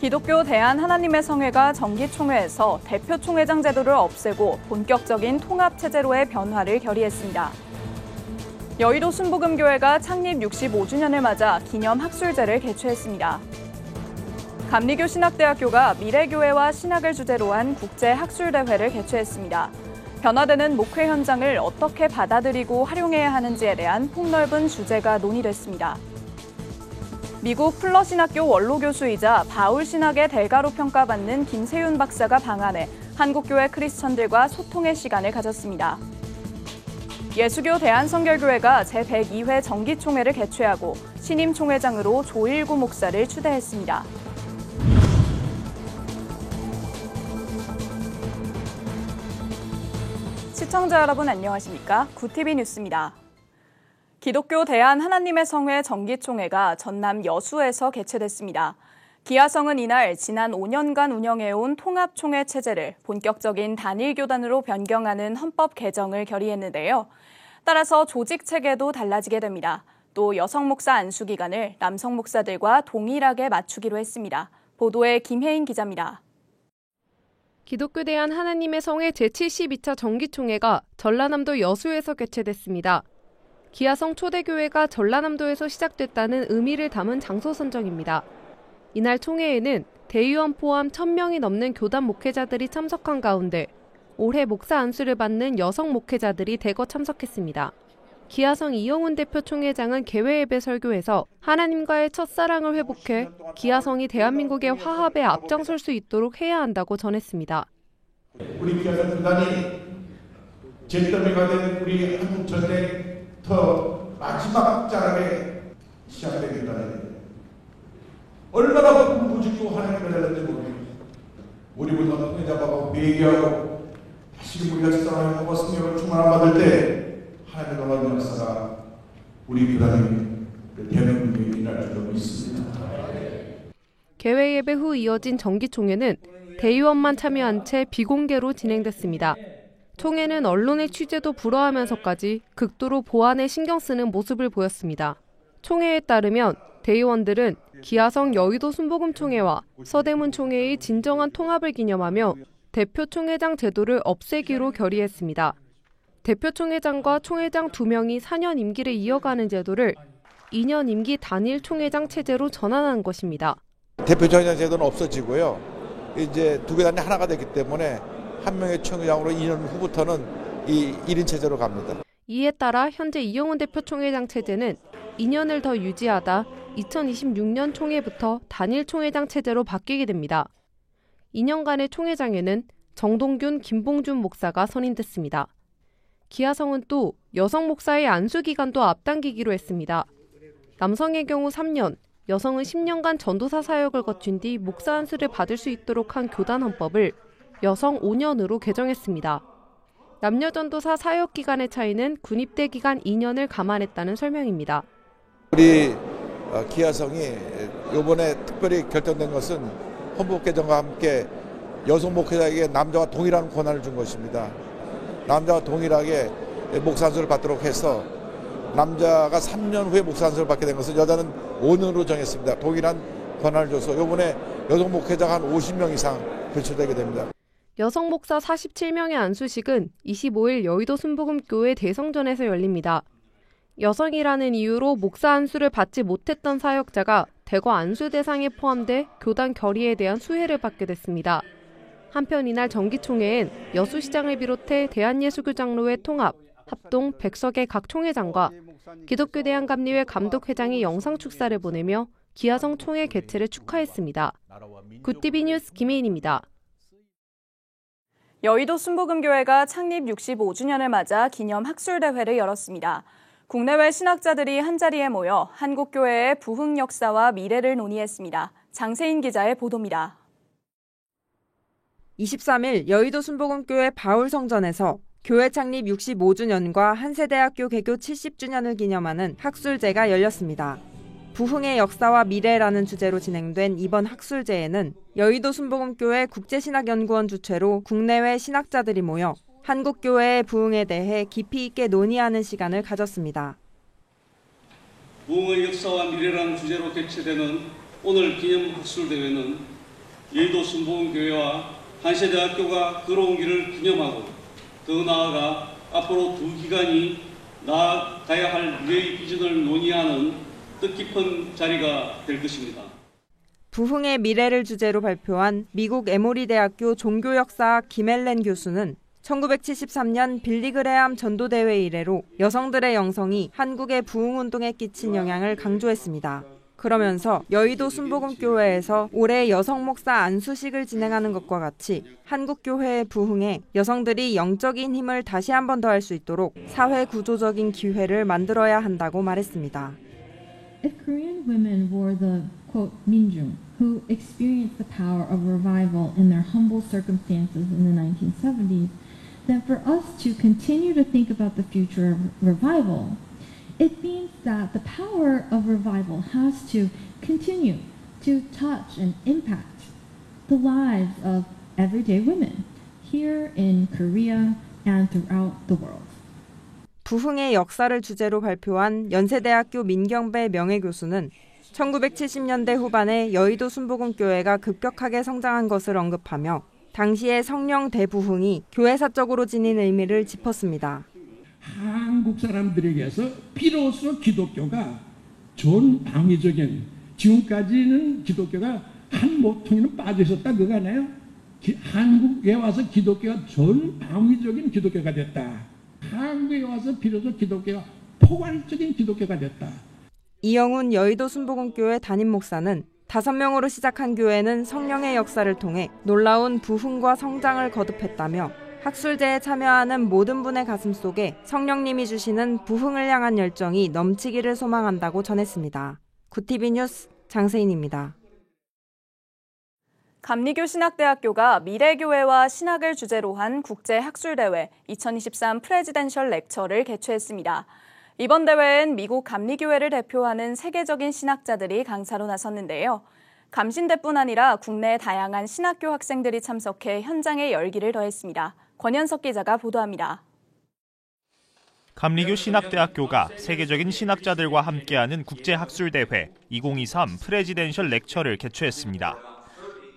기독교 대한하나님의 성회가 정기총회에서 대표총회장 제도를 없애고 본격적인 통합체제로의 변화를 결의했습니다. 여의도 순복음교회가 창립 65주년을 맞아 기념 학술제를 개최했습니다. 감리교 신학대학교가 미래교회와 신학을 주제로 한 국제학술대회를 개최했습니다. 변화되는 목회 현장을 어떻게 받아들이고 활용해야 하는지에 대한 폭넓은 주제가 논의됐습니다. 미국 플러신학교 원로교수이자 바울신학의 대가로 평가받는 김세윤 박사가 방한해 한국교회 크리스천들과 소통의 시간을 가졌습니다. 예수교 대한성결교회가 제102회 정기총회를 개최하고 신임 총회장으로 조일구 목사를 추대했습니다. 시청자 여러분 안녕하십니까? 구TV 뉴스입니다. 기독교 대한하나님의 성회 정기총회가 전남 여수에서 개최됐습니다. 기아성은 이날 지난 5년간 운영해온 통합총회 체제를 본격적인 단일교단으로 변경하는 헌법 개정을 결의했는데요. 따라서 조직 체계도 달라지게 됩니다. 또 여성 목사 안수 기간을 남성 목사들과 동일하게 맞추기로 했습니다. 보도에 김혜인 기자입니다. 기독교 대한하나님의 성회 제72차 정기총회가 전라남도 여수에서 개최됐습니다. 기아성 초대교회가 전라남도에서 시작됐다는 의미를 담은 장소 선정입니다. 이날 총회에는 대의원 포함 1,000명이 넘는 교단 목회자들이 참석한 가운데 올해 목사 안수를 받는 여성 목회자들이 대거 참석했습니다. 기아성 이영훈 대표 총회장은 개회예배 설교에서 하나님과의 첫사랑을 회복해 기아성이 대한민국의 화합에 앞장설 수 있도록 해야 한다고 전했습니다. 우리 기아성 교단이 잿더미가 된 우리 한국 전쟁 더 마지막 자락에 시작되겠다는 얼마나 공부짓고 하나님을 달랐는지 모르겠습니다. 우리보다 통해잡아가고 배기하고 다시 우리가 첫사랑을 하고 성령을 충만함 받을 때 하나님의 놀라운 역사가 우리 교단의 대한민국에 일어날 줄로 믿습니다. 개회 예배 후 이어진 정기총회는 대의원만 참여한 채 비공개로 진행됐습니다. 총회는 언론의 취재도 불허하면서까지 극도로 보안에 신경 쓰는 모습을 보였습니다. 총회에 따르면 대의원들은 기아성 여의도 순복음총회와 서대문 총회의 진정한 통합을 기념하며 대표총회장 제도를 없애기로 결의했습니다. 대표총회장과 총회장 2명이 4년 임기를 이어가는 제도를 2년 임기 단일 총회장 체제로 전환한 것입니다. 대표총회장 제도는 없어지고요. 이제 두 교단이 하나가 됐기 때문에 한 명의 총회장으로 2년 후부터는 이 1인 체제로 갑니다. 이에 따라 현재 이영훈 대표 총회장 체제는 2년을 더 유지하다 2026년 총회부터 단일 총회장 체제로 바뀌게 됩니다. 2년간의 총회장에는 정동균, 김봉준 목사가 선임됐습니다. 기아성은 또 여성 목사의 안수 기간도 앞당기기로 했습니다. 남성의 경우 3년, 여성은 10년간 전도사 사역을 거친 뒤 목사 안수를 받을 수 있도록 한 교단 헌법을 여성 5년으로 개정했습니다. 남녀 전도사 사역 기간의 차이는 군입대 기간 2년을 감안했다는 설명입니다. 우리 기아성이 이번에 특별히 결정된 것은 헌법 개정과 함께 여성 목회자에게 남자와 동일한 권한을 준 것입니다. 남자와 동일하게 목사 안수를 받도록 해서 남자가 3년 후에 목사 안수를 받게 된 것은 여자는 5년으로 정했습니다. 동일한 권한을 줘서 이번에 여성 목회자가 한 50명 이상 배출되게 됩니다. 여성 목사 47명의 안수식은 25일 여의도 순복음교회 대성전에서 열립니다. 여성이라는 이유로 목사 안수를 받지 못했던 사역자가 대거 안수 대상에 포함돼 교단 결의에 대한 수혜를 받게 됐습니다. 한편 이날 정기총회엔 여수시장을 비롯해 대한예수교 장로회 통합, 합동, 백석의 각 총회장과 기독교 대한감리회 감독회장이 영상 축사를 보내며 기아성 총회 개최를 축하했습니다. 구TV 뉴스 김혜인입니다. 여의도 순복음교회가 창립 65주년을 맞아 기념 학술대회를 열었습니다. 국내외 신학자들이 한자리에 모여 한국교회의 부흥 역사와 미래를 논의했습니다. 장세인 기자의 보도입니다. 23일 여의도 순복음교회 바울성전에서 교회 창립 65주년과 한세대학교 개교 70주년을 기념하는 학술제가 열렸습니다. 부흥의 역사와 미래라는 주제로 진행된 이번 학술제에는 여의도 순복음교회 국제신학연구원 주최로 국내외 신학자들이 모여 한국교회의 부흥에 대해 깊이 있게 논의하는 시간을 가졌습니다. 부흥의 역사와 미래라는 주제로 개최되는 오늘 기념 학술대회는 여의도 순복음교회와 한세대학교가 걸어온 길을 기념하고 더 나아가 앞으로 두 기관이 나아가야 할 미래의 비전을 논의하는 뜻깊은 자리가 될 것입니다. 부흥의 미래를 주제로 발표한 미국 에모리 대학교 종교역사학 김엘렌 교수는 1973년 빌리그레암 전도대회 이래로 여성들의 영성이 한국의 부흥운동에 끼친 영향을 강조했습니다. 그러면서 여의도 순복음교회에서 올해 여성 목사 안수식을 진행하는 것과 같이 한국교회의 부흥에 여성들이 영적인 힘을 다시 한 번 더할 수 있도록 사회 구조적인 기회를 만들어야 한다고 말했습니다. If Korean women were the, quote, 민중, who experienced the power of revival in their humble circumstances in the 1970s, then for us to continue to think about the future of revival, it means that the power of revival has to continue to touch and impact the lives of everyday women here in Korea and throughout the world. 부흥의 역사를 주제로 발표한 연세대학교 민경배 명예교수는 1970년대 후반에 여의도 순복음교회가 급격하게 성장한 것을 언급하며 당시의 성령 대부흥이 교회사적으로 지닌 의미를 짚었습니다. 한국 사람들에게서 비로소 기독교가 전 방위적인, 지금까지는 기독교가 한 모퉁이는 빠져 있었다 그거 아니에요? 한국에 와서 기독교가 전 방위적인 기독교가 됐다. 한국에 와서 비로소 기독교가 포괄적인 기독교가 됐다. 이영훈 여의도 순복음교회 담임 목사는 5명으로 시작한 교회는 성령의 역사를 통해 놀라운 부흥과 성장을 거듭했다며 학술제에 참여하는 모든 분의 가슴 속에 성령님이 주시는 부흥을 향한 열정이 넘치기를 소망한다고 전했습니다. 구티비 뉴스 장세인입니다. 감리교 신학대학교가 미래교회와 신학을 주제로 한 국제학술대회 2023 프레지덴셜 렉처를 개최했습니다. 이번 대회엔 미국 감리교회를 대표하는 세계적인 신학자들이 강사로 나섰는데요. 감신대뿐 아니라 국내 다양한 신학교 학생들이 참석해 현장의 열기를 더했습니다. 권현석 기자가 보도합니다. 감리교 신학대학교가 세계적인 신학자들과 함께하는 국제학술대회 2023 프레지덴셜 렉처를 개최했습니다.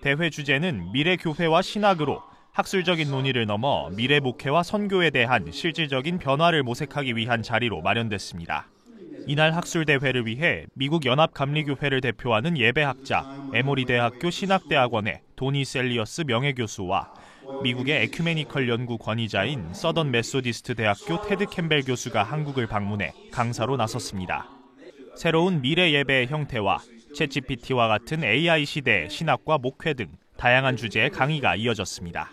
대회 주제는 미래교회와 신학으로 학술적인 논의를 넘어 미래 목회와 선교에 대한 실질적인 변화를 모색하기 위한 자리로 마련됐습니다. 이날 학술대회를 위해 미국 연합감리교회를 대표하는 예배학자 에모리 대학교 신학대학원의 도니 셀리어스 명예교수와 미국의 에큐메니컬 연구 권위자인 서던 메소디스트 대학교 테드 캠벨 교수가 한국을 방문해 강사로 나섰습니다. 새로운 미래 예배의 형태와 챗GPT와 같은 AI 시대의 신학과 목회 등 다양한 주제의 강의가 이어졌습니다.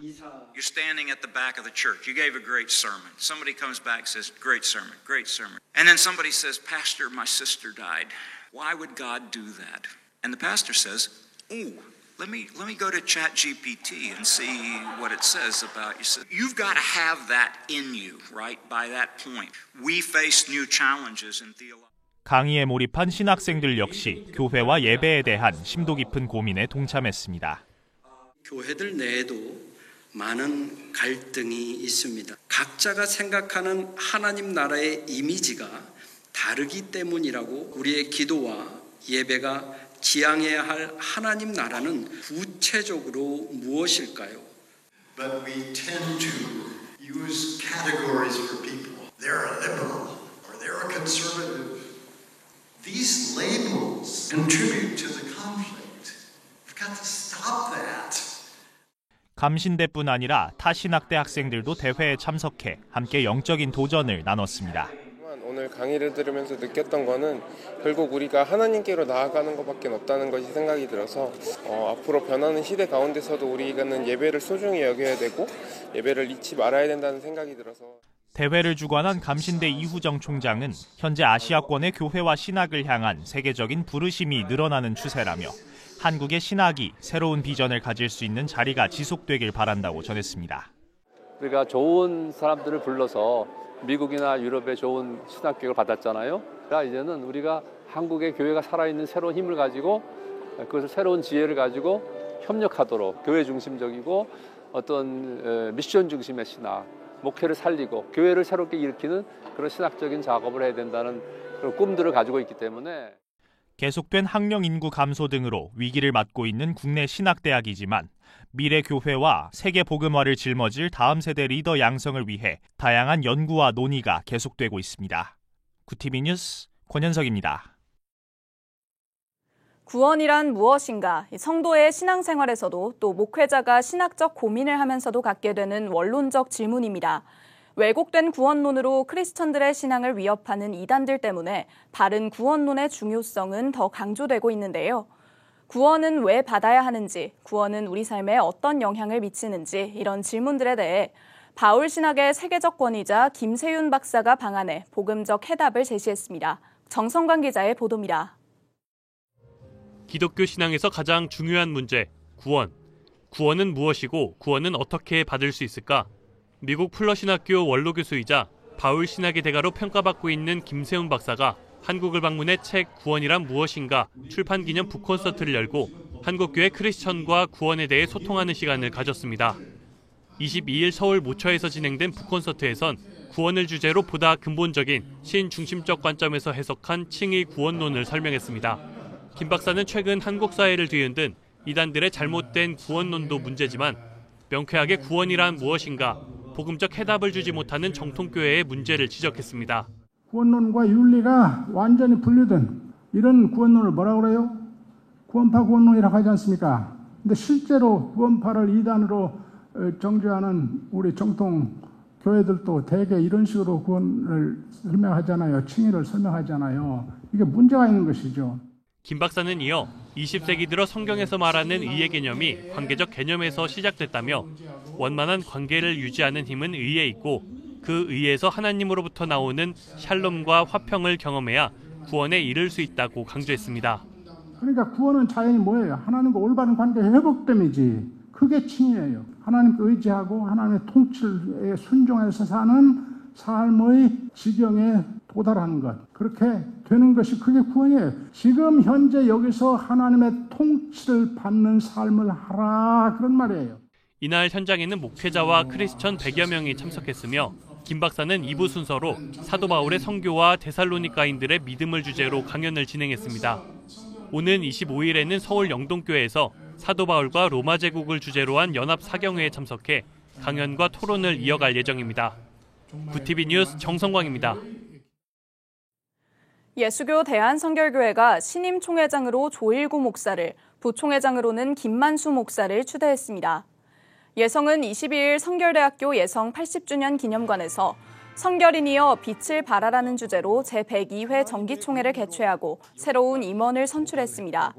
You're standing at the back of the church. You gave a great sermon. Somebody comes back and says, great sermon, great sermon. And then somebody says, Pastor, my sister died. Why would God do that? And the pastor says, oh, let me go to ChatGPT and see what it says about you. You've got to have that in you, right? By that point, we face new challenges in theology. 강의에 몰입한 신학생들 역시 교회와 예배에 대한 심도 깊은 고민에 동참했습니다. 교회들 내에도 많은 갈등이 있습니다. 각자가 생각하는 하나님 나라의 이미지가 다르기 때문이라고 우리의 기도와 예배가 지향해야 할 하나님 나라는 구체적으로 무엇일까요? But we tend to use categories for people. They're a liberal or they're a conservative. These labels contribute to the conflict. We've got to stop that. 감신대뿐 아니라 타 신학대 학생들도 대회에 참석해 함께 영적인 도전을 나눴습니다. 오늘 강의를 들으면서 느꼈던 거는 결국 우리가 하나님께로 나아가는 것밖에 없다는 것이 생각이 들어서 앞으로 변하는 시대 가운데서도 우리는 예배를 소중히 여겨야 되고 예배를 잊지 말아야 된다는 생각이 들어서 대회를 주관한 감신대 이후정 총장은 현재 아시아권의 교회와 신학을 향한 세계적인 부르심이 늘어나는 추세라며 한국의 신학이 새로운 비전을 가질 수 있는 자리가 지속되길 바란다고 전했습니다. 우리가 좋은 사람들을 불러서 미국이나 유럽의 좋은 신학교육을 받았잖아요. 그러니까 이제는 우리가 한국의 교회가 살아있는 새로운 힘을 가지고 그것을 새로운 지혜를 가지고 협력하도록 교회 중심적이고 어떤 미션 중심의 신학, 목회를 살리고 교회를 새롭게 일으키는 그런 신학적인 작업을 해야 된다는 그런 꿈들을 가지고 있기 때문에 계속된 학령 인구 감소 등으로 위기를 맞고 있는 국내 신학대학이지만 미래 교회와 세계 복음화를 짊어질 다음 세대 리더 양성을 위해 다양한 연구와 논의가 계속되고 있습니다. 구티비 뉴스 권현석입니다. 구원이란 무엇인가? 성도의 신앙생활에서도 또 목회자가 신학적 고민을 하면서도 갖게 되는 원론적 질문입니다. 왜곡된 구원론으로 크리스천들의 신앙을 위협하는 이단들 때문에 바른 구원론의 중요성은 더 강조되고 있는데요. 구원은 왜 받아야 하는지, 구원은 우리 삶에 어떤 영향을 미치는지 이런 질문들에 대해 바울 신학의 세계적 권위자 김세윤 박사가 방안해 복음적 해답을 제시했습니다. 정성관 기자의 보도입니다. 기독교 신앙에서 가장 중요한 문제, 구원. 구원은 무엇이고 구원은 어떻게 받을 수 있을까? 미국 풀러신학교 원로교수이자 바울 신학의 대가로 평가받고 있는 김세훈 박사가 한국을 방문해 책 구원이란 무엇인가 출판 기념 북콘서트를 열고 한국교회 크리스천과 구원에 대해 소통하는 시간을 가졌습니다. 22일 서울 모처에서 진행된 북콘서트에선 구원을 주제로 보다 근본적인 신중심적 관점에서 해석한 칭의 구원론을 설명했습니다. 김 박사는 최근 한국 사회를 뒤흔든 이단들의 잘못된 구원론도 문제지만 명쾌하게 구원이란 무엇인가 복음적 해답을 주지 못하는 정통교회의 문제를 지적했습니다. 구원론과 윤리가 완전히 분리된 이런 구원론을 뭐라고 그래요? 구원파 구원론이라고 하지 않습니까? 근데 실제로 구원파를 이단으로 정죄하는 우리 정통 교회들도 대개 이런 식으로 구원을 설명하잖아요. 칭의를 설명하잖아요. 이게 문제가 있는 것이죠. 김 박사는 이어 20세기 들어 성경에서 말하는 의의 개념이 관계적 개념에서 시작됐다며 원만한 관계를 유지하는 힘은 의에 있고 그 의에서 하나님으로부터 나오는 샬롬과 화평을 경험해야 구원에 이를 수 있다고 강조했습니다. 그러니까 구원은 자연히 뭐예요? 하나님과 올바른 관계 회복됨이지. 그게 칭의예요. 하나님께 의지하고 하나님의 통치에 순종해서 사는 삶의 지경에 도달하는 것. 그렇게 되는 것이 그게 구원이에요. 지금 현재 여기서 하나님의 통치를 받는 삶을 하라 그런 말이에요. 이날 현장에는 목회자와 크리스천 100여 명이 참석했으며 김 박사는 2부 순서로 사도 바울의 선교와 데살로니가인들의 믿음을 주제로 강연을 진행했습니다. 오는 25일에는 서울 영동교회에서 사도 바울과 로마 제국을 주제로 한 연합 사경회에 참석해 강연과 토론을 이어갈 예정입니다. 구티비 뉴스 정성광입니다. 예수교 대한성결교회가 신임 총회장으로 조일구 목사를, 부총회장으로는 김만수 목사를 추대했습니다. 예성은 22일 성결대학교 예성 80주년 기념관에서 성결인이여 빛을 발하라는 주제로 제102회 정기총회를 개최하고 새로운 임원을 선출했습니다.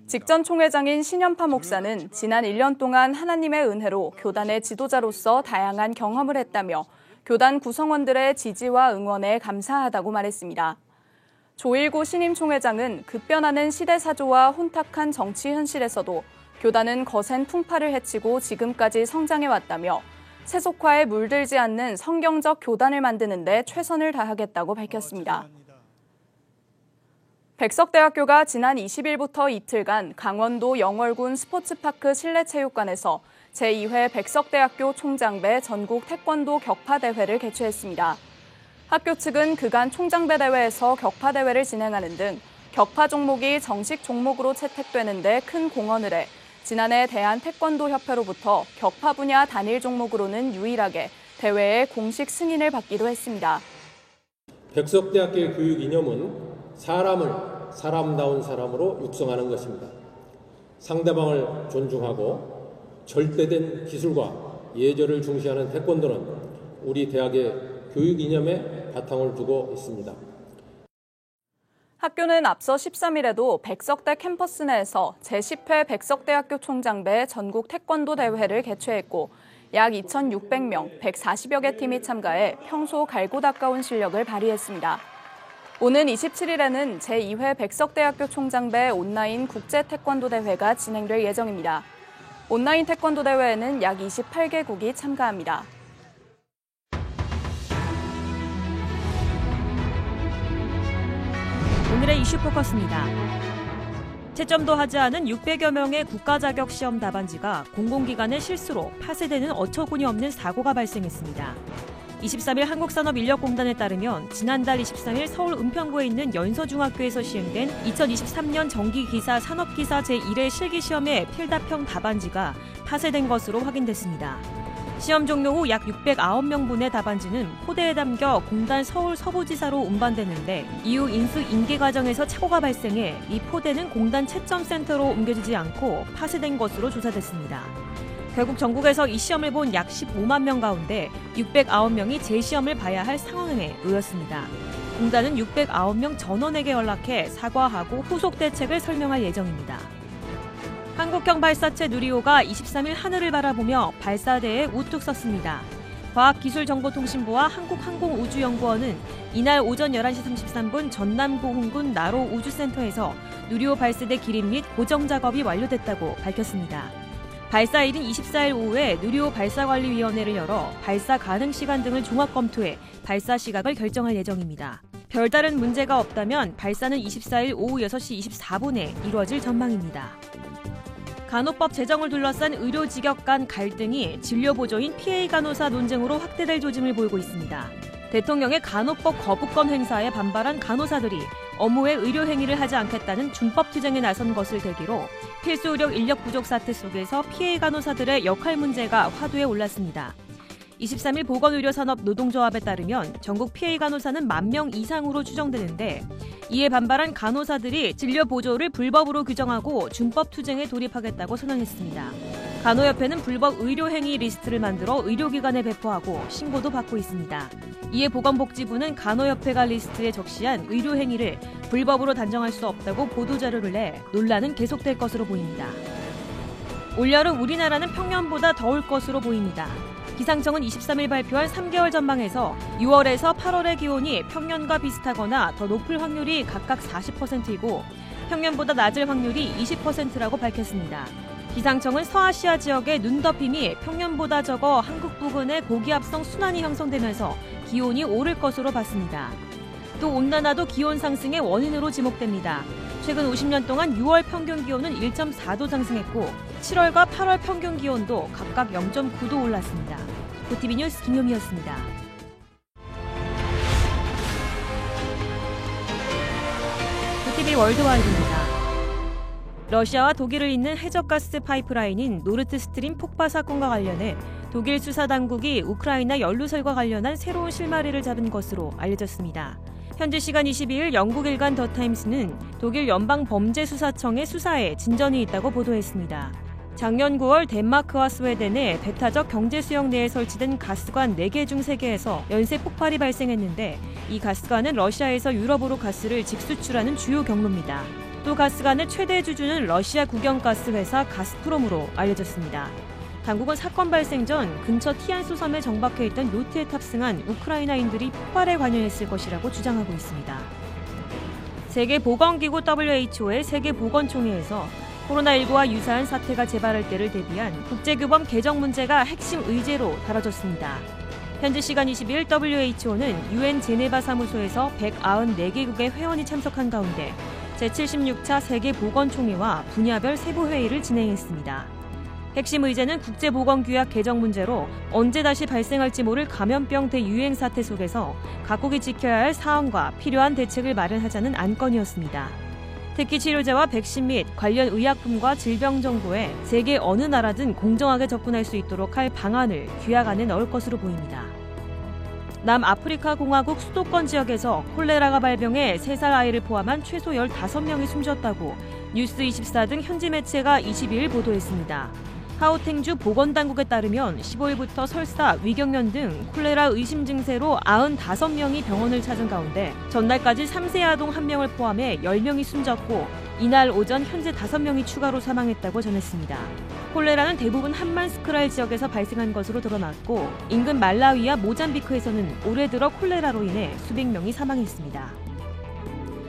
직전 총회장인 신연파 목사는 지난 1년 동안 하나님의 은혜로 교단의 지도자로서 다양한 경험을 했다며 교단 구성원들의 지지와 응원에 감사하다고 말했습니다. 조일구 신임 총회장은 급변하는 시대사조와 혼탁한 정치 현실에서도 교단은 거센 풍파를 헤치고 지금까지 성장해왔다며 세속화에 물들지 않는 성경적 교단을 만드는 데 최선을 다하겠다고 밝혔습니다. 백석대학교가 지난 20일부터 이틀간 강원도 영월군 스포츠파크 실내체육관에서 제2회 백석대학교 총장배 전국 태권도 격파대회를 개최했습니다. 학교 측은 그간 총장배 대회에서 격파대회를 진행하는 등 격파 종목이 정식 종목으로 채택되는 데 큰 공헌을 해 지난해 대한태권도협회로부터 격파 분야 단일 종목으로는 유일하게 대회의 공식 승인을 받기도 했습니다. 백석대학교의 교육 이념은 사람을 사람다운 사람으로 육성하는 것입니다. 상대방을 존중하고 절대된 기술과 예절을 중시하는 태권도는 우리 대학의 교육 이념에 바탕을 두고 있습니다. 학교는 앞서 13일에도 백석대 캠퍼스 내에서 제10회 백석대학교 총장배 전국 태권도 대회를 개최했고 약 2,600명, 140여 개 팀이 참가해 평소 갈고 닦아온 실력을 발휘했습니다. 오는 27일에는 제2회 백석대학교 총장배 온라인 국제 태권도 대회가 진행될 예정입니다. 온라인 태권도 대회에는 약 28개국이 참가합니다. 오늘의 이슈 포커스입니다. 채점도 하지 않은 600여 명의 국가 자격 시험 답안지가 공공기관의 실수로 파쇄되는 어처구니 없는 사고가 발생했습니다. 23일 한국산업인력공단에 따르면 지난달 23일 서울 은평구에 있는 연서중학교에서 시행된 2023년 정기기사 산업기사 제1회 실기시험의 필답형 답안지가 파쇄된 것으로 확인됐습니다. 시험 종료 후 약 609명분의 답안지는 포대에 담겨 공단 서울 서부지사로 운반됐는데 이후 인수 인계 과정에서 착오가 발생해 이 포대는 공단 채점센터로 옮겨지지 않고 파쇄된 것으로 조사됐습니다. 결국 전국에서 이 시험을 본 약 15만 명 가운데 609명이 재시험을 봐야 할 상황에 놓였습니다. 공단은 609명 전원에게 연락해 사과하고 후속 대책을 설명할 예정입니다. 한국형 발사체 누리호가 23일 하늘을 바라보며 발사대에 우뚝 섰습니다. 과학기술정보통신부와 한국항공우주연구원은 이날 오전 11시 33분 전남 고흥군 나로 우주센터에서 누리호 발사대 기립 및 고정 작업이 완료됐다고 밝혔습니다. 발사일인 24일 오후에 누리호 발사관리위원회를 열어 발사 가능 시간 등을 종합 검토해 발사 시각을 결정할 예정입니다. 별다른 문제가 없다면 발사는 24일 오후 6시 24분에 이루어질 전망입니다. 간호법 제정을 둘러싼 의료 직역 간 갈등이 진료보조인 PA 간호사 논쟁으로 확대될 조짐을 보이고 있습니다. 대통령의 간호법 거부권 행사에 반발한 간호사들이 업무에 의료 행위를 하지 않겠다는 준법 투쟁에 나선 것을 계기로 필수 의료 인력 부족 사태 속에서 PA 간호사들의 역할 문제가 화두에 올랐습니다. 23일 보건의료산업 노동조합에 따르면 전국 PA 간호사는 10,000명 이상으로 추정되는데 이에 반발한 간호사들이 진료 보조를 불법으로 규정하고 준법 투쟁에 돌입하겠다고 선언했습니다. 간호협회는 불법 의료행위 리스트를 만들어 의료기관에 배포하고 신고도 받고 있습니다. 이에 보건복지부는 간호협회가 리스트에 적시한 의료행위를 불법으로 단정할 수 없다고 보도자료를 내 논란은 계속될 것으로 보입니다. 올여름 우리나라는 평년보다 더울 것으로 보입니다. 기상청은 23일 발표한 3개월 전망에서 6월에서 8월의 기온이 평년과 비슷하거나 더 높을 확률이 각각 40%이고 평년보다 낮을 확률이 20%라고 밝혔습니다. 기상청은 서아시아 지역의 눈덮임이 평년보다 적어 한국 부근에 고기압성 순환이 형성되면서 기온이 오를 것으로 봤습니다. 또 온난화도 기온 상승의 원인으로 지목됩니다. 최근 50년 동안 6월 평균 기온은 1.4도 상승했고 7월과 8월 평균 기온도 각각 0.9도 올랐습니다. 고티비 뉴스 김효미였습니다. 고티비 월드와이드입니다. 러시아와 독일을 잇는 해적가스 파이프라인인 노르트스트림 폭파 사건과 관련해 독일 수사당국이 우크라이나 연루설과 관련한 새로운 실마리를 잡은 것으로 알려졌습니다. 현지 시간 22일 영국 일간 더타임스는 독일 연방범죄수사청의 수사에 진전이 있다고 보도했습니다. 작년 9월 덴마크와 스웨덴의 배타적 경제수역 내에 설치된 가스관 4개 중 3개에서 연쇄 폭발이 발생했는데 이 가스관은 러시아에서 유럽으로 가스를 직수출하는 주요 경로입니다. 또 가스관의 최대 주주는 러시아 국영가스 회사 가스프롬으로 알려졌습니다. 당국은 사건 발생 전 근처 티안수 섬에 정박해 있던 요트에 탑승한 우크라이나인들이 폭발에 관여했을 것이라고 주장하고 있습니다. 세계보건기구 WHO의 세계보건총회에서 코로나19와 유사한 사태가 재발할 때를 대비한 국제규범 개정 문제가 핵심 의제로 다뤄졌습니다. 현지 시간 22일 WHO는 UN 제네바 사무소에서 194개국의 회원이 참석한 가운데 제76차 세계보건총회와 분야별 세부회의를 진행했습니다. 핵심 의제는 국제보건규약 개정 문제로 언제 다시 발생할지 모를 감염병 대유행 사태 속에서 각국이 지켜야 할 사안과 필요한 대책을 마련하자는 안건이었습니다. 특히 치료제와 백신 및 관련 의약품과 질병 정보에 세계 어느 나라든 공정하게 접근할 수 있도록 할 방안을 규약 안에 넣을 것으로 보입니다. 남아프리카 공화국 수도권 지역에서 콜레라가 발병해 3살 아이를 포함한 최소 15명이 숨졌다고 뉴스24 등 현지 매체가 22일 보도했습니다. 하오탱주 보건당국에 따르면 15일부터 설사, 위경련 등 콜레라 의심 증세로 95명이 병원을 찾은 가운데 전날까지 3세 아동 1명을 포함해 10명이 숨졌고 이날 오전 현재 5명이 추가로 사망했다고 전했습니다. 콜레라는 대부분 함만스크랄 지역에서 발생한 것으로 드러났고 인근 말라위와 모잠비크에서는 올해 들어 콜레라로 인해 수백 명이 사망했습니다.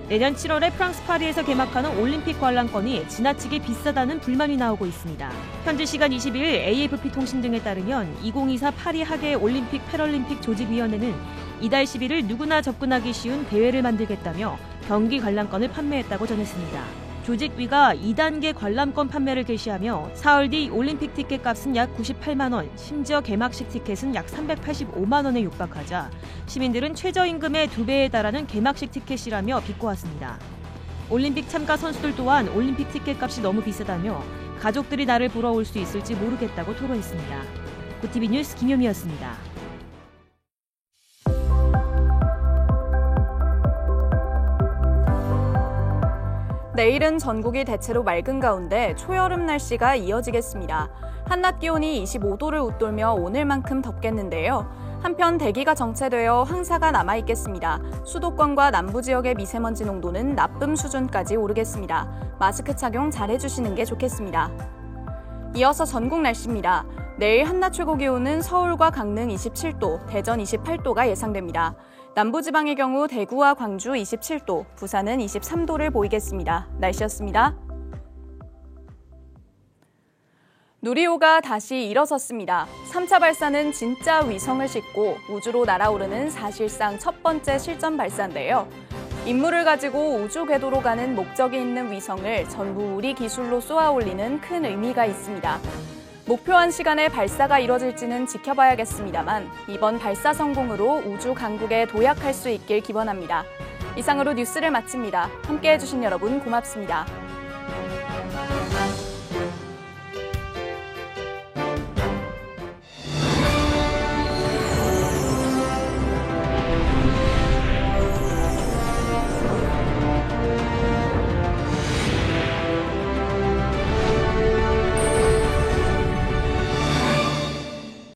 내년 7월에 프랑스 파리에서 개막하는 올림픽 관람권이 지나치게 비싸다는 불만이 나오고 있습니다. 현지 시간 22일 AFP 통신 등에 따르면 2024 파리 하계 올림픽 패럴림픽 조직위원회는 이달 11일 누구나 접근하기 쉬운 대회를 만들겠다며 경기 관람권을 판매했다고 전했습니다. 조직위가 2단계 관람권 판매를 개시하며 사흘 뒤 올림픽 티켓 값은 약 98만 원, 심지어 개막식 티켓은 약 385만 원에 육박하자 시민들은 최저임금의 2배에 달하는 개막식 티켓이라며 비꼬았습니다. 올림픽 참가 선수들 또한 올림픽 티켓 값이 너무 비싸다며 가족들이 나를 보러 올 수 있을지 모르겠다고 토로했습니다. 구티비 뉴스 김효미였습니다. 내일은 전국이 대체로 맑은 가운데 초여름 날씨가 이어지겠습니다. 한낮 기온이 25도를 웃돌며 오늘만큼 덥겠는데요. 한편 대기가 정체되어 황사가 남아있겠습니다. 수도권과 남부 지역의 미세먼지 농도는 나쁨 수준까지 오르겠습니다. 마스크 착용 잘해주시는 게 좋겠습니다. 이어서 전국 날씨입니다. 내일 한낮 최고 기온은 서울과 강릉 27도, 대전 28도가 예상됩니다. 남부지방의 경우 대구와 광주 27도, 부산은 23도를 보이겠습니다. 날씨였습니다. 누리호가 다시 일어섰습니다. 3차 발사는 진짜 위성을 싣고 우주로 날아오르는 사실상 첫 번째 실전 발사인데요. 임무를 가지고 우주 궤도로 가는 목적이 있는 위성을 전부 우리 기술로 쏘아 올리는 큰 의미가 있습니다. 목표한 시간에 발사가 이뤄질지는 지켜봐야겠습니다만 이번 발사 성공으로 우주 강국에 도약할 수 있길 기원합니다. 이상으로 뉴스를 마칩니다. 함께해 주신 여러분 고맙습니다.